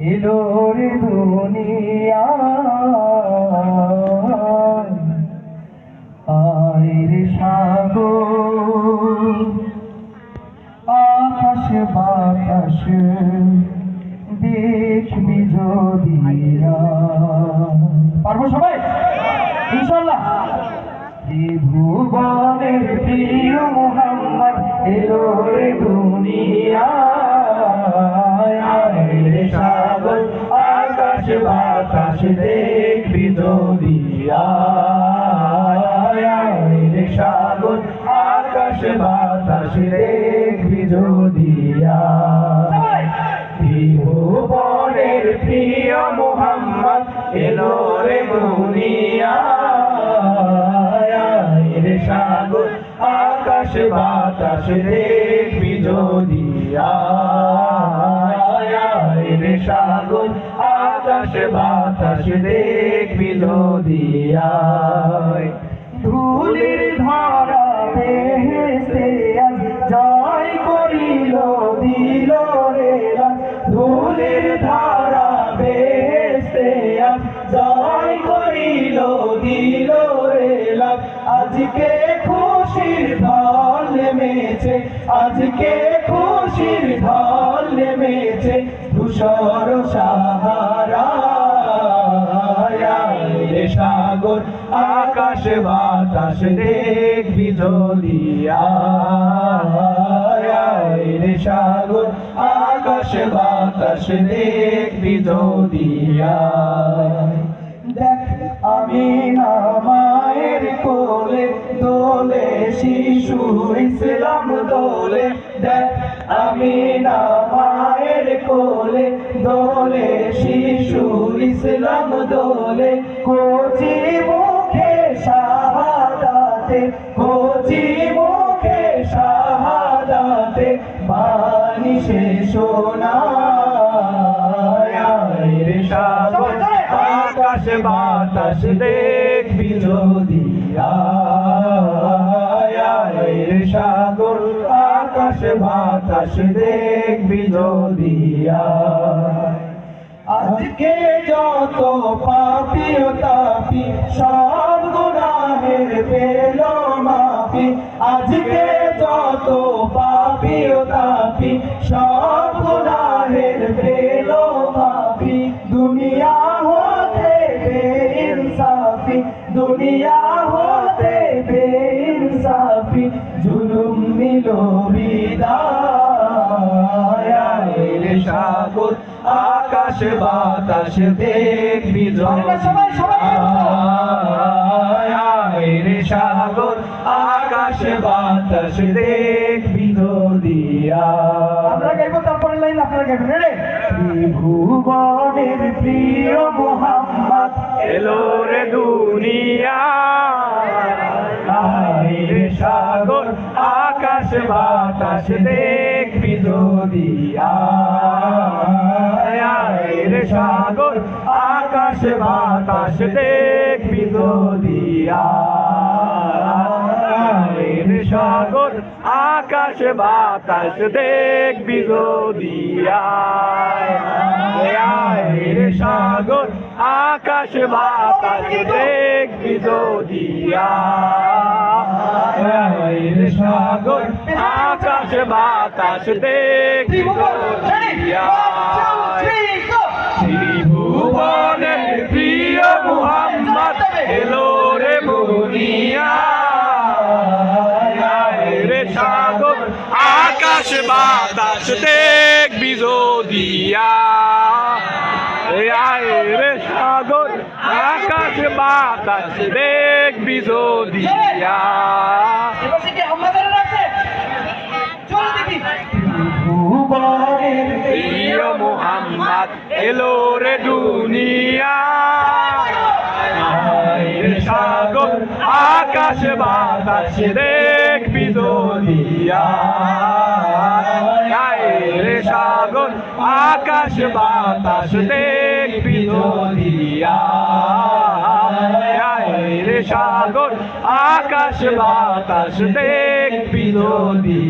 এলো রে দুনিয়া আয় রে সাগর আকাশ বাতাস দেখবি যদি পারবো সবাই ইনশাআল্লাহ। ভুবনের প্রিয় মুহাম্মদ এলো রে দুনিয়া সাগর আকাশ বাতাস দেখবি যদি সাগর আকাশ বাতাস দেখবি যদি ভুবনের প্রিয় মুহাম্মদ এলো রে দুনিয়া সাগর আকাশ বাতাস দেখবি যদি সাগর আকাশ বাতাস দেখবি যদি ধুলির ধারা বেহেশতে জয় করিল দিল রে ধুলির ধারা বেহেশতে জয় করিল দিল রে আজকে খুশির ঢল নেমেছে আজকে খুশির ঢল নেমেছে ধূসর সাহারা সাগর আকাশ বাতাস দেখবি যদি সাগর আকাশ বাতাস দেখবি যদি দেখ আমি না মায়ের কোলে দোলে শিশু ইসলাম দোলে দেখ আমি না মায়ের কোলে দোলে শিশু ইসলাম দোলে কোচি মুখে শাহাদাতে কোচি মুখে শাহাদাতে বাণী শেষ না সাগর আকাশ বাতাস দেখবি যদি সাগর আকাশ বাতাস দেখবি যদি আজকে যত পাপি ও তাপি সব গুনাহের পেল মাফি আজকে যত পাপি ও তাপি সব গুনাহের পেল মাফি দুনিয়া হতে বেইনসাফি দুনিয়া হতে বেইনসাফি জুলুম নিল বিদায় সাগর আকাশ বাতাস দেখবি সাগর আকাশ বাতাস দেখবি যদি আমরা গাইবো তারপরের লাইন আপনারা গাইবেন রে ভুবনের প্রিয় মুহাম্মদ এলো রে দুনিয়া সাগর আকাশ বাতাস দেখবি যদি সাগর আকাশ বাতাস দেখবি যদি সাগর আকাশ বাতাস দেখবি যদি সাগর আকাশ বাতাস দেখবি যদি সাগর আকাশ বাতাস দেখবি ভুবনের প্রিয় মুহাম্মদ এলো রে দুনিয়া রে সাগর আকাশ বাতাস দেখবি যদি রে সাগর আকাশ বাতাস দেখবি যদি ভুবনের প্রিয় মুহাম্মদ এলো রে দুনিয়া সাগর আকাশ বাতাস দেখবি যদি সাগর আকাশ বাতাস দেখবি যদি সাগর আকাশ বাতাস দেখবি যদি